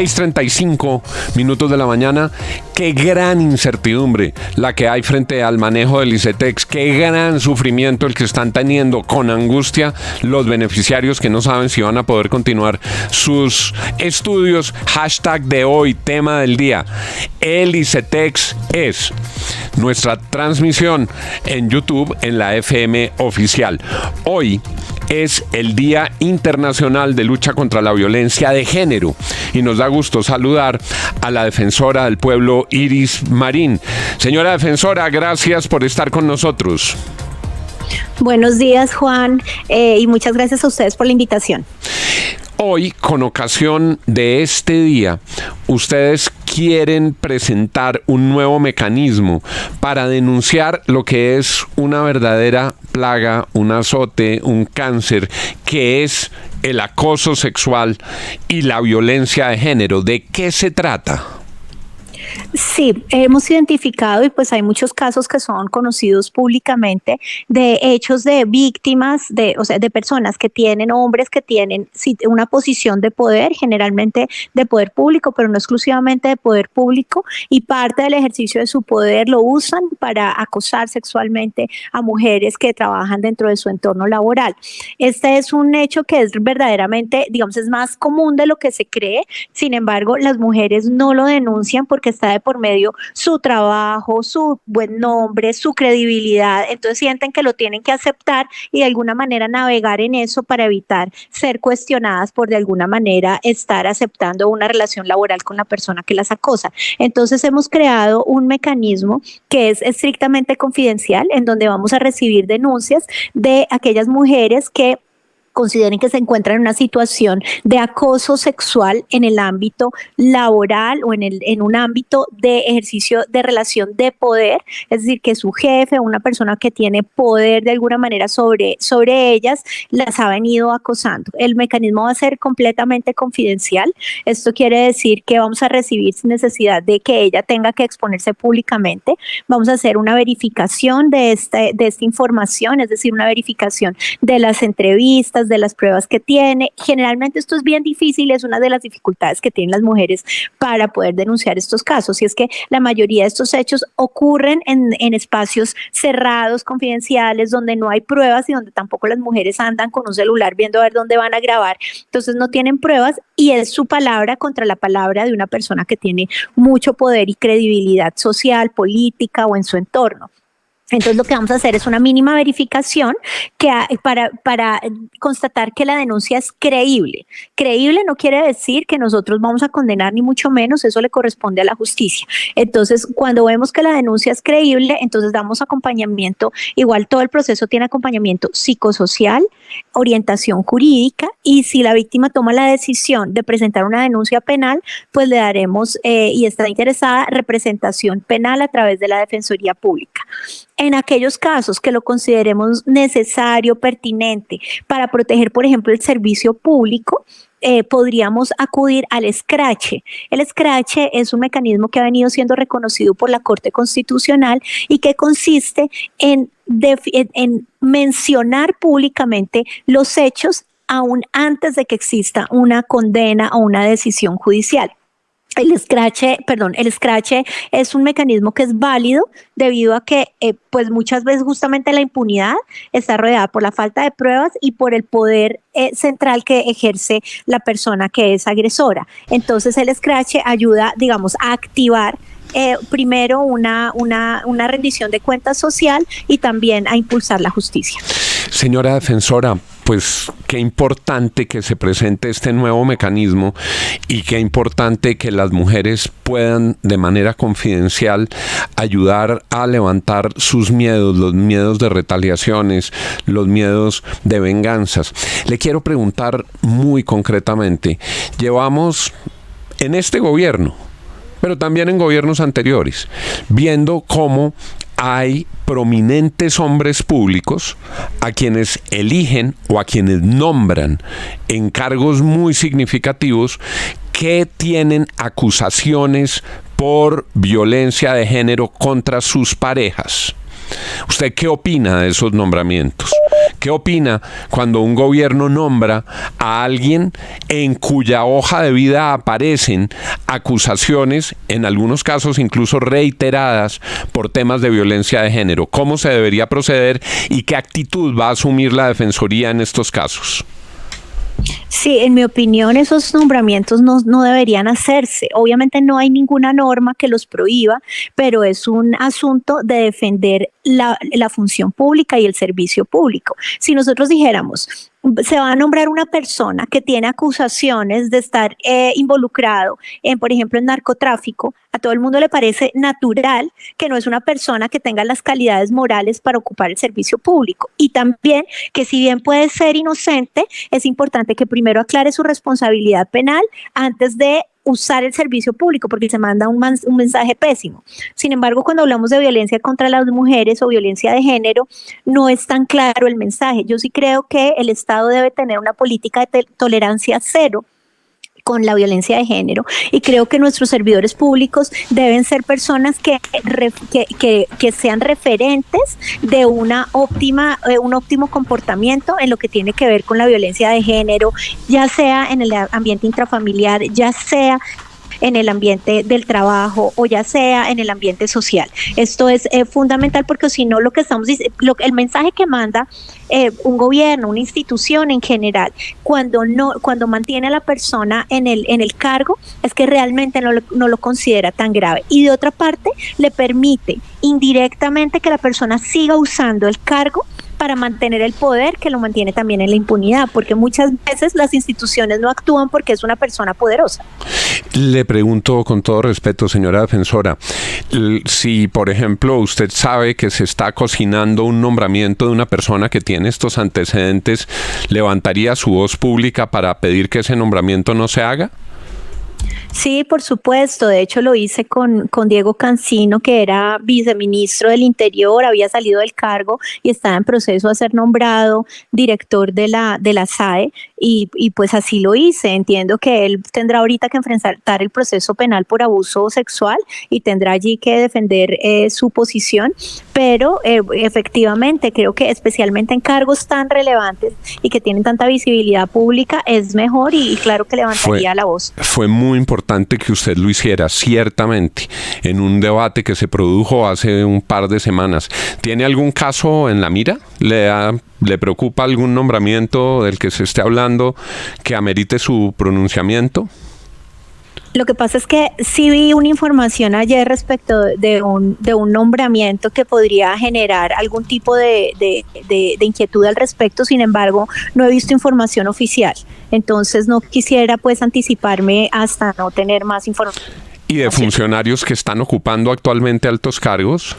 6:35 de la mañana. Qué gran incertidumbre la que hay frente al manejo del ICETEX. Qué gran sufrimiento el que están teniendo con angustia los beneficiarios que no saben si van a poder continuar sus estudios. Hashtag de hoy, tema del día. El ICETEX es nuestra transmisión en YouTube en la FM oficial. Hoy es el Día Internacional de Lucha contra la Violencia de Género y nos da gusto saludar a la defensora del pueblo, Iris Marín. Señora defensora, gracias por estar con nosotros. Buenos días, Juan, y muchas gracias a ustedes por la invitación. Hoy, con ocasión de este día, ustedes quieren presentar un nuevo mecanismo para denunciar lo que es una verdadera plaga, un azote, un cáncer, que es el acoso sexual y la violencia de género. ¿De qué se trata? Sí, hemos identificado y pues hay muchos casos que son conocidos públicamente de hechos de víctimas, de personas que tienen, hombres que tienen una posición de poder, generalmente de poder público, pero no exclusivamente de poder público, y parte del ejercicio de su poder lo usan para acosar sexualmente a mujeres que trabajan dentro de su entorno laboral. Este es un hecho que es verdaderamente, digamos, es más común de lo que se cree. Sin embargo, las mujeres no lo denuncian porque está de por medio su trabajo, su buen nombre, su credibilidad. Entonces sienten que lo tienen que aceptar y de alguna manera navegar en eso para evitar ser cuestionadas por de alguna manera estar aceptando una relación laboral con la persona que las acosa. Entonces hemos creado un mecanismo que es estrictamente confidencial, en donde vamos a recibir denuncias de aquellas mujeres que consideren que se encuentran en una situación de acoso sexual en el ámbito laboral o en un ámbito de ejercicio de relación de poder, es decir, que su jefe o una persona que tiene poder de alguna manera sobre ellas las ha venido acosando. El mecanismo va a ser completamente confidencial. Esto quiere decir que vamos a recibir sin necesidad de que ella tenga que exponerse públicamente. Vamos a hacer una verificación de esta información, es decir, una verificación de las entrevistas, de las pruebas que tiene. Generalmente esto es bien difícil, es una de las dificultades que tienen las mujeres para poder denunciar estos casos, y es que la mayoría de estos hechos ocurren en espacios cerrados, confidenciales, donde no hay pruebas y donde tampoco las mujeres andan con un celular viendo a ver dónde van a grabar. Entonces no tienen pruebas y es su palabra contra la palabra de una persona que tiene mucho poder y credibilidad social, política o en su entorno. Entonces lo que vamos a hacer es una mínima verificación para constatar que la denuncia es creíble. Creíble no quiere decir que nosotros vamos a condenar, ni mucho menos, eso le corresponde a la justicia. Entonces, cuando vemos que la denuncia es creíble, entonces damos acompañamiento. Igual todo el proceso tiene acompañamiento psicosocial, orientación jurídica, y si la víctima toma la decisión de presentar una denuncia penal, pues le daremos, y está interesada, representación penal a través de la Defensoría Pública. En aquellos casos que lo consideremos necesario, pertinente para proteger, por ejemplo, el servicio público, podríamos acudir al escrache. El escrache es un mecanismo que ha venido siendo reconocido por la Corte Constitucional y que consiste en mencionar públicamente los hechos antes de que exista una condena o una decisión judicial. El escrache es un mecanismo que es válido debido a que pues muchas veces justamente la impunidad está rodeada por la falta de pruebas y por el poder central que ejerce la persona que es agresora. Entonces el escrache ayuda, digamos, a activar primero una rendición de cuentas social y también a impulsar la justicia. Señora defensora, pues qué importante que se presente este nuevo mecanismo y qué importante que las mujeres puedan de manera confidencial ayudar a levantar sus miedos, los miedos de retaliaciones, los miedos de venganzas. Le quiero preguntar muy concretamente, llevamos en este gobierno, pero también en gobiernos anteriores, viendo cómo hay prominentes hombres públicos a quienes eligen o a quienes nombran en cargos muy significativos que tienen acusaciones por violencia de género contra sus parejas. ¿Usted qué opina de esos nombramientos? ¿Qué opina cuando un gobierno nombra a alguien en cuya hoja de vida aparecen acusaciones, en algunos casos incluso reiteradas, por temas de violencia de género? ¿Cómo se debería proceder y qué actitud va a asumir la Defensoría en estos casos? Sí, en mi opinión, esos nombramientos no deberían hacerse. Obviamente no hay ninguna norma que los prohíba, pero es un asunto de defender la función pública y el servicio público. Si nosotros dijéramos, se va a nombrar una persona que tiene acusaciones de estar involucrado en, por ejemplo, en narcotráfico, a todo el mundo le parece natural que no es una persona que tenga las calidades morales para ocupar el servicio público. Y también que si bien puede ser inocente, es importante que primero aclare su responsabilidad penal antes de usar el servicio público, porque se manda un mensaje pésimo. Sin embargo, cuando hablamos de violencia contra las mujeres o violencia de género, no es tan claro el mensaje. Yo sí creo que el Estado debe tener una política de tolerancia cero con la violencia de género, y creo que nuestros servidores públicos deben ser personas que sean referentes de un óptimo comportamiento en lo que tiene que ver con la violencia de género, ya sea en el ambiente intrafamiliar, ya sea en el ambiente del trabajo o ya sea en el ambiente social. Esto es fundamental, porque si no, el mensaje que manda un gobierno, una institución en general, cuando mantiene a la persona en el cargo, es que realmente no lo considera tan grave. Y de otra parte, le permite indirectamente que la persona siga usando el cargo para mantener el poder, que lo mantiene también en la impunidad, porque muchas veces las instituciones no actúan porque es una persona poderosa. Le pregunto con todo respeto, señora defensora, si por ejemplo usted sabe que se está cocinando un nombramiento de una persona que tiene estos antecedentes, ¿levantaría su voz pública para pedir que ese nombramiento no se haga? Sí, por supuesto. De hecho, lo hice con Diego Cancino, que era viceministro del Interior, había salido del cargo y estaba en proceso de ser nombrado director de la SAE, y pues así lo hice. Entiendo que él tendrá ahorita que enfrentar el proceso penal por abuso sexual y tendrá allí que defender su posición, pero efectivamente creo que especialmente en cargos tan relevantes y que tienen tanta visibilidad pública es mejor, y claro que levantaría la voz. Fue muy importante que usted lo hiciera, ciertamente, en un debate que se produjo hace un par de semanas. ¿Tiene algún caso en la mira? ¿Le preocupa algún nombramiento del que se esté hablando que amerite su pronunciamiento? Lo que pasa es que sí vi una información ayer respecto de un nombramiento que podría generar algún tipo de inquietud al respecto. Sin embargo, no he visto información oficial. Entonces no quisiera pues anticiparme hasta no tener más información. ¿Y de funcionarios que están ocupando actualmente altos cargos?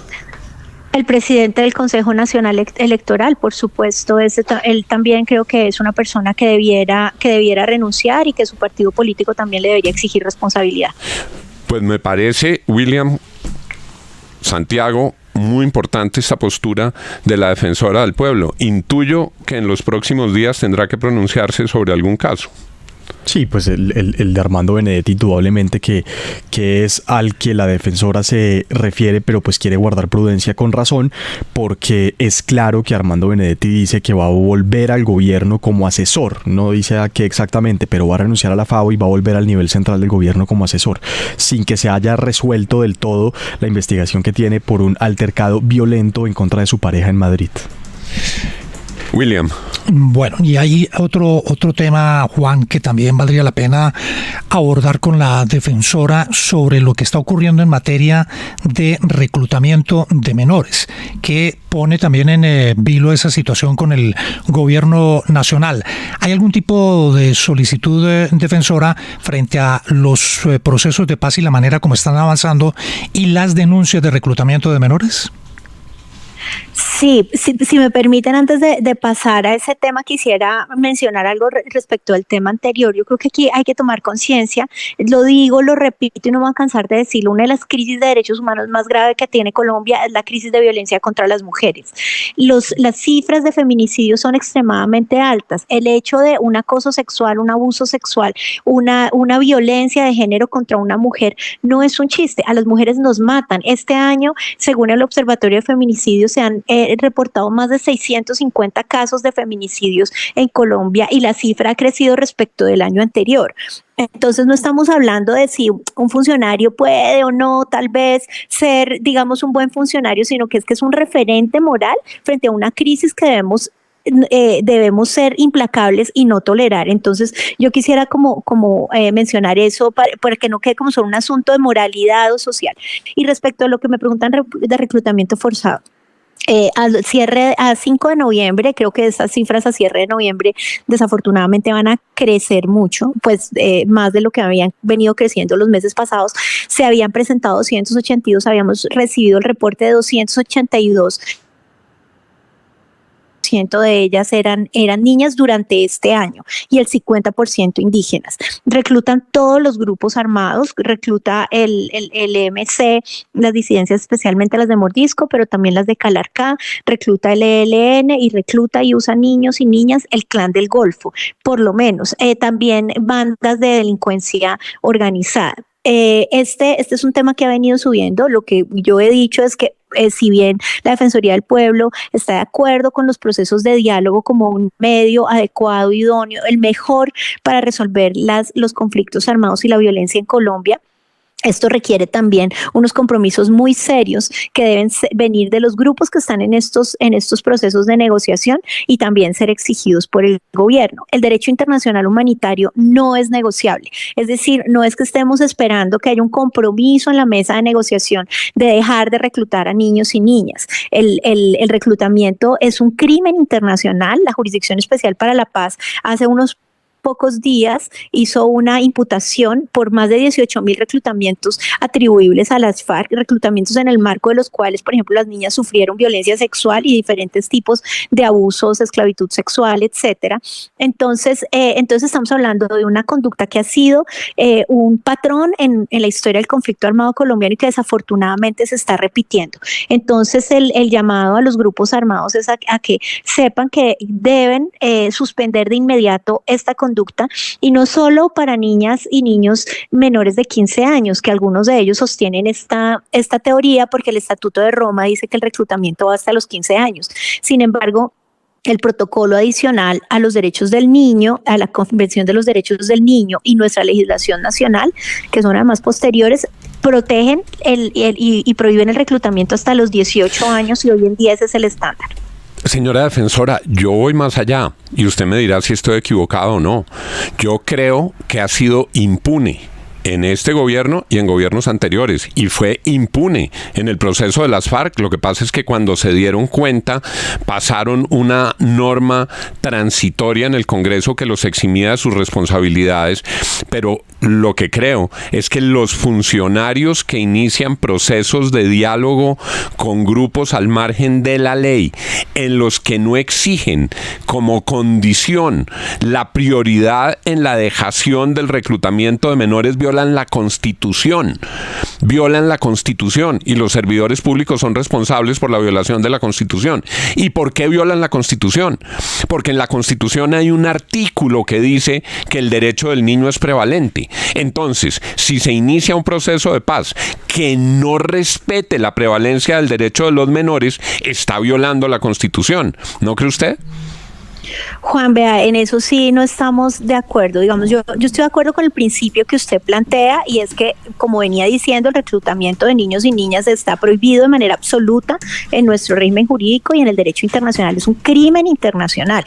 El presidente del Consejo Nacional Electoral, por supuesto, él también creo que es una persona que debiera renunciar, y que su partido político también le debería exigir responsabilidad. Pues me parece, William, Santiago, muy importante esta postura de la defensora del pueblo. Intuyo que en los próximos días tendrá que pronunciarse sobre algún caso. Sí, pues el de Armando Benedetti, indudablemente que es al que la defensora se refiere, pero pues quiere guardar prudencia con razón, porque es claro que Armando Benedetti dice que va a volver al gobierno como asesor, no dice a qué exactamente, pero va a renunciar a la FAO y va a volver al nivel central del gobierno como asesor, sin que se haya resuelto del todo la investigación que tiene por un altercado violento en contra de su pareja en Madrid. William. Bueno, y hay otro tema, Juan, que también valdría la pena abordar con la defensora sobre lo que está ocurriendo en materia de reclutamiento de menores, que pone también en vilo esa situación con el gobierno nacional. ¿Hay algún tipo de solicitud defensora frente a los procesos de paz y la manera como están avanzando y las denuncias de reclutamiento de menores? Sí, si me permiten, antes de pasar a ese tema, quisiera mencionar algo respecto al tema anterior. Yo creo que aquí hay que tomar conciencia, lo digo, lo repito y no me voy a cansar de decirlo, una de las crisis de derechos humanos más graves que tiene Colombia es la crisis de violencia contra las mujeres. Las cifras de feminicidio son extremadamente altas. El hecho de un acoso sexual, un abuso sexual, una violencia de género contra una mujer no es un chiste. A las mujeres nos matan. Este año, según el Observatorio de Feminicidios, se han reportado más de 650 casos de feminicidios en Colombia y la cifra ha crecido respecto del año anterior. Entonces no estamos hablando de si un funcionario puede o no tal vez ser, digamos, un buen funcionario, sino que es un referente moral frente a una crisis que debemos ser implacables y no tolerar. Entonces yo quisiera como mencionar eso para que no quede como solo un asunto de moralidad o social. Y respecto a lo que me preguntan de reclutamiento forzado, al cierre a 5 de noviembre, creo que esas cifras a cierre de noviembre desafortunadamente van a crecer mucho, pues más de lo que habían venido creciendo los meses pasados. Se habían presentado 282, habíamos recibido el reporte de 282 de ellas eran niñas durante este año y el 50% indígenas. Reclutan todos los grupos armados, recluta el EMC, las disidencias, especialmente las de Mordisco, pero también las de Calarcá, recluta el ELN y recluta y usa niños y niñas el Clan del Golfo, por lo menos. También bandas de delincuencia organizada. Este es un tema que ha venido subiendo. Lo que yo he dicho es que si bien la Defensoría del Pueblo está de acuerdo con los procesos de diálogo como un medio adecuado, idóneo, el mejor para resolver los conflictos armados y la violencia en Colombia, esto requiere también unos compromisos muy serios que deben venir de los grupos que están en estos procesos de negociación y también ser exigidos por el gobierno. El derecho internacional humanitario no es negociable. Es decir, no es que estemos esperando que haya un compromiso en la mesa de negociación de dejar de reclutar a niños y niñas. El reclutamiento es un crimen internacional. La Jurisdicción Especial para la Paz hace unos pocos días hizo una imputación por más de 18.000 reclutamientos atribuibles a las FARC, reclutamientos en el marco de los cuales, por ejemplo, las niñas sufrieron violencia sexual y diferentes tipos de abusos, esclavitud sexual, etcétera. Entonces estamos hablando de una conducta que ha sido un patrón en la historia del conflicto armado colombiano y que desafortunadamente se está repitiendo. Entonces el llamado a los grupos armados es a que sepan que deben suspender de inmediato esta conducta, y no solo para niñas y niños menores de 15 años, que algunos de ellos sostienen esta teoría porque el Estatuto de Roma dice que el reclutamiento va hasta los 15 años. Sin embargo, el protocolo adicional a los derechos del niño, a la Convención de los Derechos del Niño y nuestra legislación nacional, que son además posteriores, protegen y prohíben el reclutamiento hasta los 18 años y hoy en día ese es el estándar. Señora defensora, yo voy más allá y usted me dirá si estoy equivocado o no. Yo creo que ha sido impune en este gobierno y en gobiernos anteriores, y fue impune en el proceso de las FARC. Lo que pasa es que cuando se dieron cuenta, pasaron una norma transitoria en el Congreso que los eximía de sus responsabilidades, pero lo que creo es que los funcionarios que inician procesos de diálogo con grupos al margen de la ley, en los que no exigen como condición la prioridad en la dejación del reclutamiento de menores, violan la Constitución, y los servidores públicos son responsables por la violación de la Constitución. ¿Y por qué violan la Constitución? Porque en la Constitución hay un artículo que dice que el derecho del niño es prevalente. Entonces, si se inicia un proceso de paz que no respete la prevalencia del derecho de los menores, está violando la Constitución. ¿No cree usted? Juan, vea, en eso sí no estamos de acuerdo. Digamos, yo estoy de acuerdo con el principio que usted plantea, y es que, como venía diciendo, el reclutamiento de niños y niñas está prohibido de manera absoluta en nuestro régimen jurídico y en el derecho internacional. Es un crimen internacional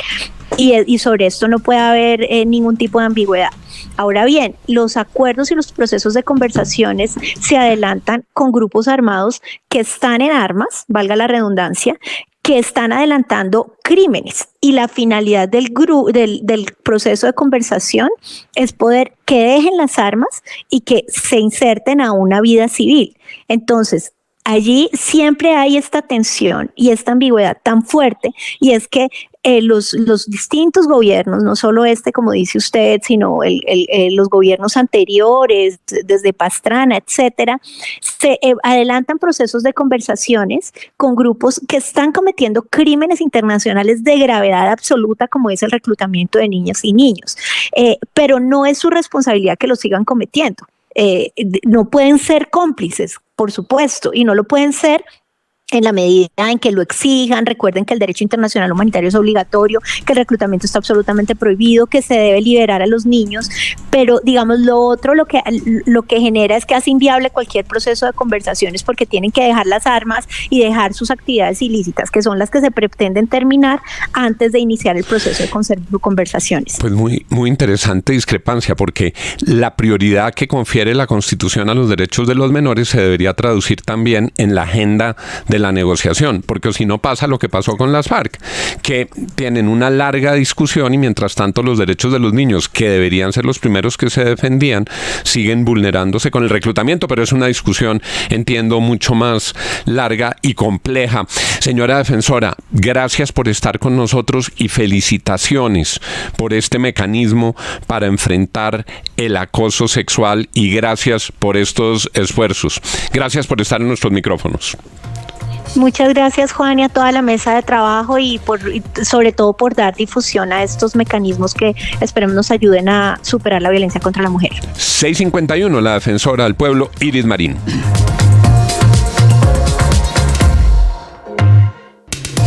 y sobre esto no puede haber ningún tipo de ambigüedad. Ahora bien, los acuerdos y los procesos de conversaciones se adelantan con grupos armados que están en armas, valga la redundancia, que están adelantando crímenes, y la finalidad del proceso de conversación es poder que dejen las armas y que se inserten a una vida civil. Entonces, allí siempre hay esta tensión y esta ambigüedad tan fuerte, y es que los distintos gobiernos, no solo como dice usted, sino los gobiernos anteriores, desde Pastrana, etcétera, se adelantan procesos de conversaciones con grupos que están cometiendo crímenes internacionales de gravedad absoluta, como es el reclutamiento de niñas y niños. Pero no es su responsabilidad que lo sigan cometiendo. No pueden ser cómplices, por supuesto, y no lo pueden ser en la medida en que lo exijan. Recuerden que el derecho internacional humanitario es obligatorio, que el reclutamiento está absolutamente prohibido, que se debe liberar a los niños, pero digamos lo otro lo que genera es que hace inviable cualquier proceso de conversaciones, porque tienen que dejar las armas y dejar sus actividades ilícitas, que son las que se pretenden terminar antes de iniciar el proceso de conversaciones. Pues muy interesante discrepancia, porque la prioridad que confiere la Constitución a los derechos de los menores se debería traducir también en la agenda de la negociación, porque si no pasa lo que pasó con las FARC, que tienen una larga discusión y mientras tanto los derechos de los niños, que deberían ser los primeros que se defendían, siguen vulnerándose con el reclutamiento, pero es una discusión, entiendo, mucho más larga y compleja. Señora defensora, gracias por estar con nosotros y felicitaciones por este mecanismo para enfrentar el acoso sexual y gracias por estos esfuerzos. Gracias por estar en nuestros micrófonos. Muchas gracias, Juan, y a toda la mesa de trabajo y sobre todo por dar difusión a estos mecanismos que esperemos nos ayuden a superar la violencia contra la mujer. 651, la defensora del pueblo, Iris Marín.